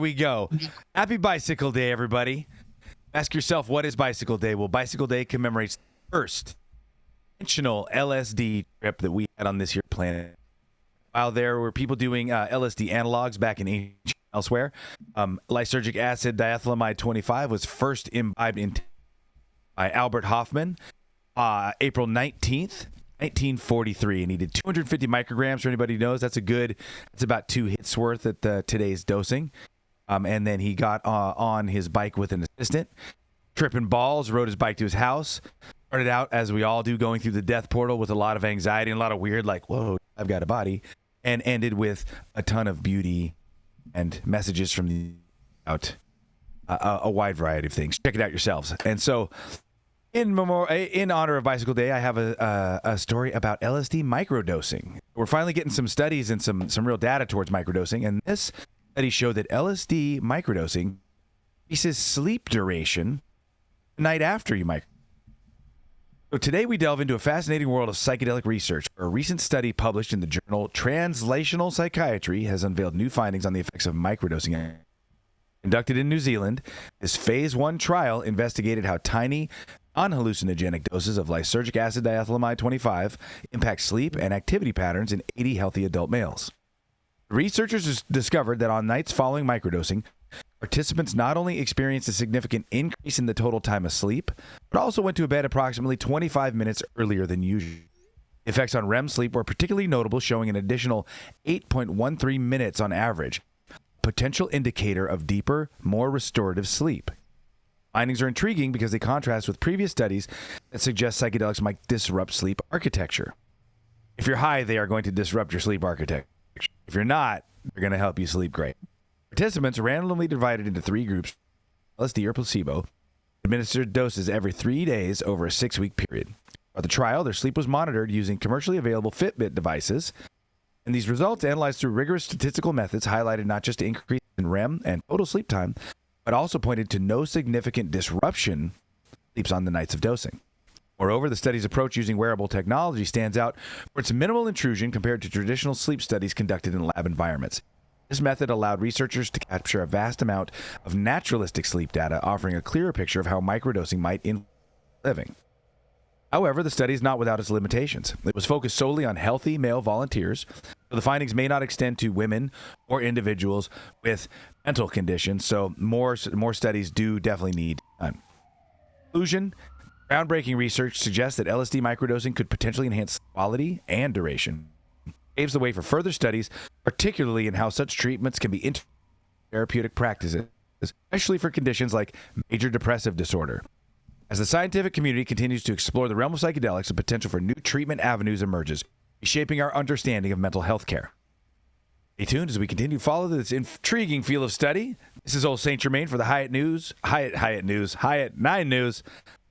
we go. Happy Bicycle Day, everybody. Ask yourself, what is Bicycle Day? Well, Bicycle Day commemorates the first intentional LSD trip that we had on this here planet. While there were people doing LSD analogs back in ancient elsewhere, lysergic acid diethylamide 25 was first imbibed by Albert Hofmann April 19th, 1943, and he did 250 micrograms. For anybody who knows, that's about 2 hits worth at today's dosing. And then he got on his bike with an assistant, tripping balls, rode his bike to his house, started out, as we all do, going through the death portal with a lot of anxiety and a lot of weird, like, whoa, I've got a body, and ended with a ton of beauty and messages from the out, a wide variety of things. Check it out yourselves. And so, in honor of Bicycle Day, I have a story about LSD microdosing. We're finally getting some studies and some real data towards microdosing, and this study showed that LSD microdosing increases sleep duration the night after you microdose. So today we delve into a fascinating world of psychedelic research. A recent study published in the journal Translational Psychiatry has unveiled new findings on the effects of microdosing. Conducted in New Zealand, this phase 1 trial investigated how tiny, non-hallucinogenic doses of lysergic acid diethylamide 25 impact sleep and activity patterns in 80 healthy adult males. Researchers discovered that on nights following microdosing, participants not only experienced a significant increase in the total time asleep, but also went to bed approximately 25 minutes earlier than usual. The effects on REM sleep were particularly notable, showing an additional 8.13 minutes on average, a potential indicator of deeper, more restorative sleep. Findings are intriguing because they contrast with previous studies that suggest psychedelics might disrupt sleep architecture. If you're high, they are going to disrupt your sleep architecture. If you're not, they're going to help you sleep great. Participants randomly divided into 3 groups, LSD or placebo, administered doses every 3 days over a 6-week period. Throughout the trial, their sleep was monitored using commercially available Fitbit devices, and these results, analyzed through rigorous statistical methods, highlighted not just increase in REM and total sleep time, but also pointed to no significant disruption sleeps on the nights of dosing. Moreover, the study's approach using wearable technology stands out for its minimal intrusion compared to traditional sleep studies conducted in lab environments. This method allowed researchers to capture a vast amount of naturalistic sleep data, offering a clearer picture of how microdosing might influence living. However, the study is not without its limitations. It was focused solely on healthy male volunteers, so the findings may not extend to women or individuals with mental conditions, so more studies do definitely need to be done. Conclusion: groundbreaking research suggests that LSD microdosing could potentially enhance quality and duration. It paves the way for further studies, particularly in how such treatments can be integrated into therapeutic practices, especially for conditions like major depressive disorder. As the scientific community continues to explore the realm of psychedelics, the potential for new treatment avenues emerges, reshaping our understanding of mental health care. Stay tuned as we continue to follow this intriguing field of study. This is Old St. Germain for the Hyatt 9 News.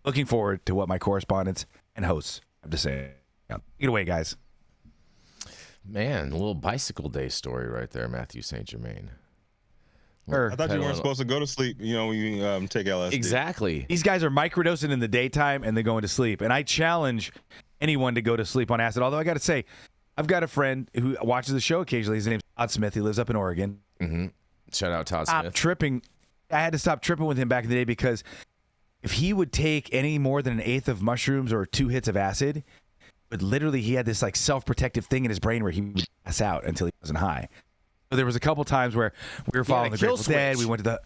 Looking forward to what my correspondents and hosts have to say. Take it away, guys. Man, a little Bicycle Day story right there, Matthew St. Germain. I thought you weren't supposed to go to sleep, when you take LSD. Exactly. These guys are microdosing in the daytime and then going to sleep. And I challenge anyone to go to sleep on acid. Although I got to say, I've got a friend who watches the show occasionally. His name's Todd Smith. He lives up in Oregon. Mm-hmm. Shout out Todd Smith. Tripping. I had to stop tripping with him back in the day because if he would take any more than 1/8 of mushrooms or 2 hits of acid, but literally he had this like self-protective thing in his brain where he would pass out until he wasn't high. So there was a couple times where we were following the Grateful Dead. We went to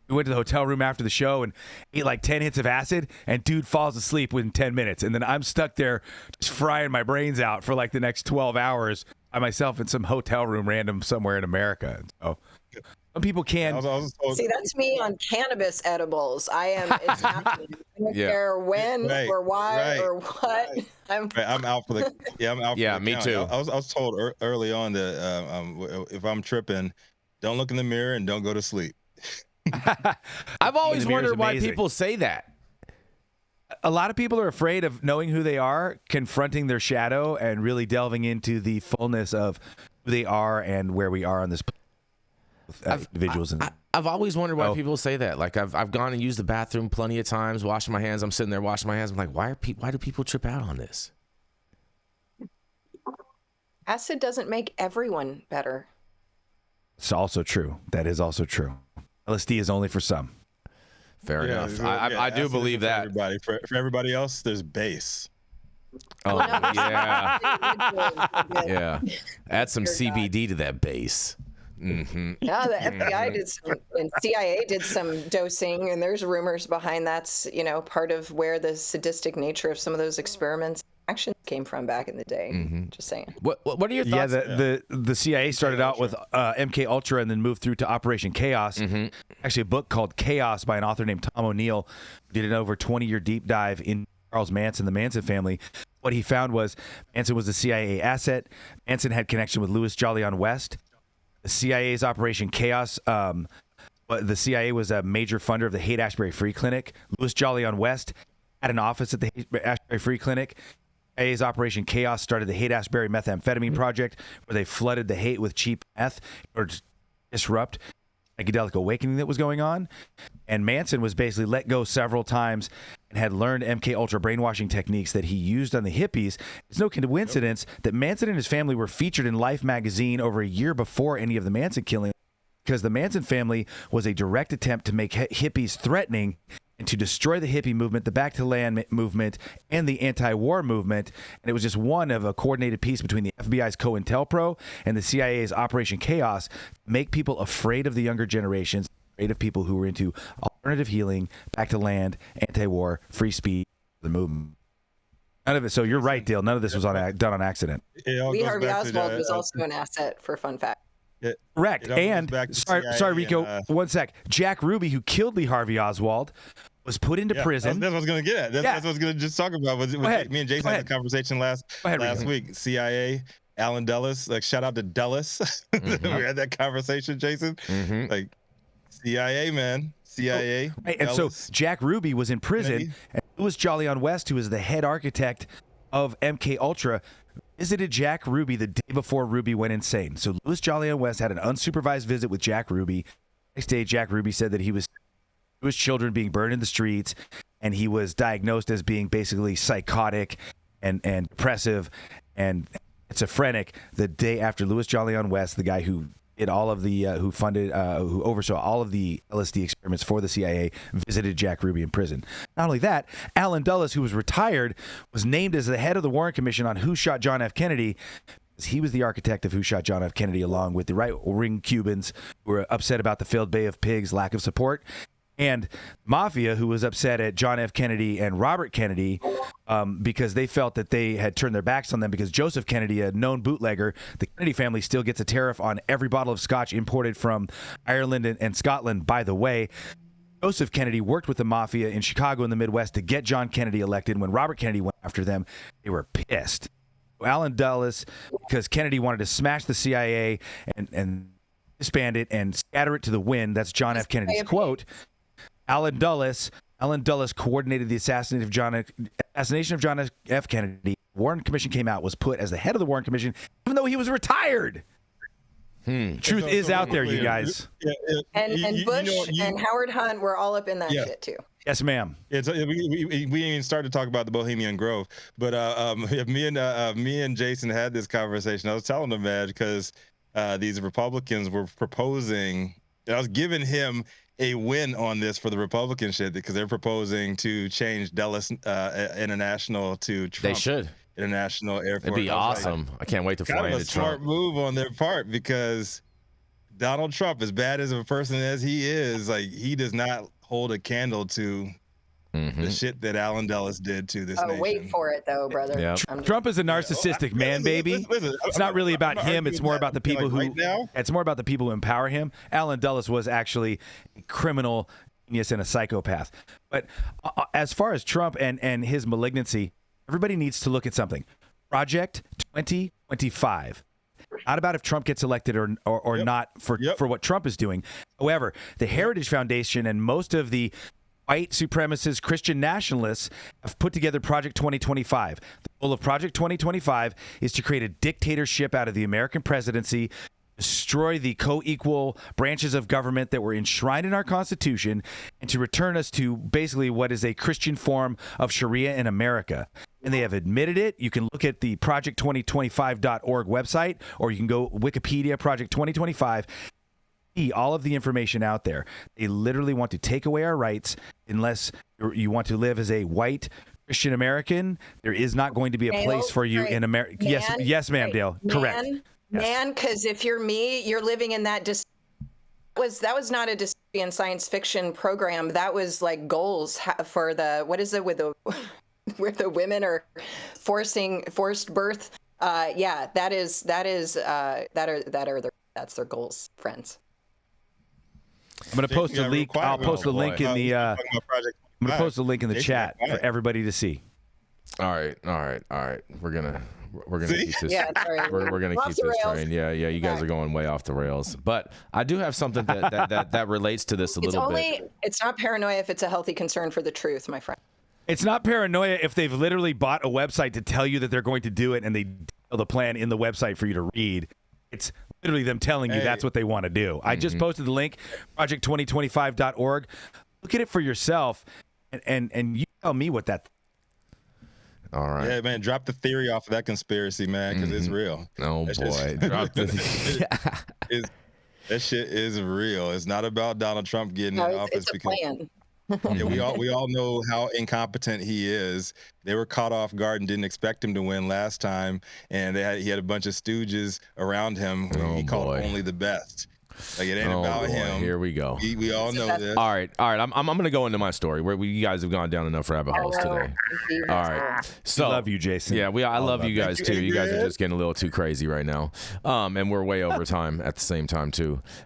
the hotel room after the show and ate like 10 hits of acid, and dude falls asleep within 10 minutes. And then I'm stuck there just frying my brains out for like the next 12 hours by myself in some hotel room random somewhere in America. So some people can. See, that's me on cannabis edibles. It's happening. I don't care when or why or what. I'm out for the. Yeah, I'm out. Yeah, for the me count. too. I was told early on that if I'm tripping, don't look in the mirror and don't go to sleep. I've always wondered why people say that. A lot of people are afraid of knowing who they are, confronting their shadow, and really delving into the fullness of who they are and where we are on this individuals. I've always wondered why people say that. Like I've gone and used the bathroom plenty of times, washing my hands. I'm sitting there washing my hands. I'm like, why do people trip out on this? Acid doesn't make everyone better. It's also true. That is also true. LSD is only for some. Fair enough. I do believe that. For everybody else, there's base. Oh, yeah. Yeah. Add some CBD to that base. Mm-hmm. Yeah, the FBI did some, and CIA did some dosing, and there's rumors behind that's, part of where the sadistic nature of some of those experiments actions came from back in the day. Mm-hmm. Just saying. What are your thoughts? Yeah, the CIA started out with MK Ultra and then moved through to Operation Chaos. Mm-hmm. Actually, a book called Chaos by an author named Tom O'Neill, who did an over 20-year deep dive in Charles Manson, the Manson family. What he found was Manson was a CIA asset. Manson had connection with Louis Jolyon West. The CIA's Operation Chaos. The CIA was a major funder of the Haight-Ashbury Free Clinic. Louis Jolyon West had an office at the Haight-Ashbury Free Clinic. CIA's Operation Chaos started the Haight-Ashbury Methamphetamine Project, where they flooded the Haight with cheap meth in order to disrupt psychedelic awakening that was going on. And Manson was basically let go several times and had learned MK Ultra brainwashing techniques that he used on the hippies. It's no coincidence that Manson and his family were featured in Life magazine over a year before any of the Manson killing, because the Manson family was a direct attempt to make hippies threatening and to destroy the hippie movement, the Back to Land movement, and the anti-war movement. And it was just one of a coordinated piece between the FBI's COINTELPRO and the CIA's Operation Chaos to make people afraid of the younger generations, afraid of people who were into alternative healing, Back to Land, anti-war, free speech, the movement. None of it. So you're right, Dale. None of this was done on accident. Lee Harvey Oswald was also an asset, for fun fact. Correct. And sorry, Rico, 1 sec. Jack Ruby, who killed Lee Harvey Oswald, was put into prison. That's what I was going to get at. That's what I was going to just talk about. Me and Jason had a conversation last week. CIA, Alan Dulles. Like, shout out to Dulles. Mm-hmm. We had that conversation, Jason. Mm-hmm. Like, CIA, man. CIA. Oh, right. And so Jack Ruby was in prison, and Louis Jolyon West, who was the head architect of MK Ultra, visited Jack Ruby the day before Ruby went insane. So Louis Jolyon West had an unsupervised visit with Jack Ruby. Next day, Jack Ruby said that he was children being burned in the streets, and he was diagnosed as being basically psychotic and depressive and schizophrenic the day after Louis Jolyon West, the guy who did all of the who oversaw all of the LSD experiments for the CIA, visited Jack Ruby in prison. Not only that, Alan Dulles, who was retired, was named as the head of the Warren Commission on who shot John F. Kennedy. He was the architect of who shot John F. Kennedy, along with the right-wing Cubans who were upset about the failed Bay of Pigs lack of support, and Mafia, who was upset at John F. Kennedy and Robert Kennedy because they felt that they had turned their backs on them because Joseph Kennedy, a known bootlegger, the Kennedy family still gets a tariff on every bottle of scotch imported from Ireland and Scotland. By the way, Joseph Kennedy worked with the Mafia in Chicago and the Midwest to get John Kennedy elected. When Robert Kennedy went after them, they were pissed. Alan Dulles, because Kennedy wanted to smash the CIA and disband it and scatter it to the wind. That's John F. Kennedy's quote. Alan Dulles coordinated the assassination of John F. Kennedy. Warren Commission came out, was put as the head of the Warren Commission, even though he was retired. Truth is out there, you guys. And Bush and Howard Hunt were all up in that shit too. Yes, ma'am. We didn't even start to talk about the Bohemian Grove, but me and Jason had this conversation. I was telling him, man, because these Republicans were proposing. I was giving him a win on this for the Republican shit because they're proposing to change Dulles International to Trump. They should. International Air Force. It'd be awesome. I can't wait to fly into Trump. Smart move on their part because Donald Trump, as bad as a person as he is, like, he does not hold a candle to the shit that Alan Dulles did to this nation. Wait for it, though, brother. Yeah. Trump is a narcissistic man, baby. It's not really about him. It's more about the people who. It's more about the people who empower him. Alan Dulles was actually a criminal genius and a psychopath. But as far as Trump and his malignancy, everybody needs to look at something. Project 2025. Not about if Trump gets elected or not for what Trump is doing. However, the Heritage Foundation and most of the white supremacist Christian nationalists have put together Project 2025. The goal of Project 2025 is to create a dictatorship out of the American presidency, destroy the co-equal branches of government that were enshrined in our Constitution, and to return us to basically what is a Christian form of Sharia in America. And they have admitted it. You can look at the project2025.org website, or you can go Wikipedia, Project 2025. see all of the information out there. They literally want to take away our rights unless you want to live as a white Christian American. There is not going to be a place for you in America. Yes, ma'am, Dale. Correct. Man, because if you're me, you're living in that that was not a dystopian science fiction program. That was like goals for the, what is it with the where the women are forced birth. That's their goals, friends. I'm going to post a link. I'll post a link in the I'm going to post a link in the chat for everybody to see. All right. We're gonna keep this. Yeah, we're gonna keep this train. Yeah. You guys are going way off the rails. But I do have something that relates to this a little bit. It's not paranoia if it's a healthy concern for the truth, my friend. It's not paranoia if they've literally bought a website to tell you that they're going to do it, and they tell the plan in the website for you to read. It's literally them telling you that's what they want to do. I just posted the link, project2025.org. Look at it for yourself, and you tell me what that. All right. Yeah, man, drop the theory off of that conspiracy, man, because it's real. Oh, boy. Drop the that shit is real. It's not about Donald Trump getting in office it's a because plan. yeah, we all know how incompetent he is. They were caught off guard and didn't expect him to win last time, and he had a bunch of stooges around him. He called only the best. Like, it ain't about him. Here we go. We all know this. All right. I'm gonna go into my story where you guys have gone down enough rabbit holes today. All right. So I love you, Jason. Yeah, I love you guys too. You guys are just getting a little too crazy right now. And we're way over time at the same time too.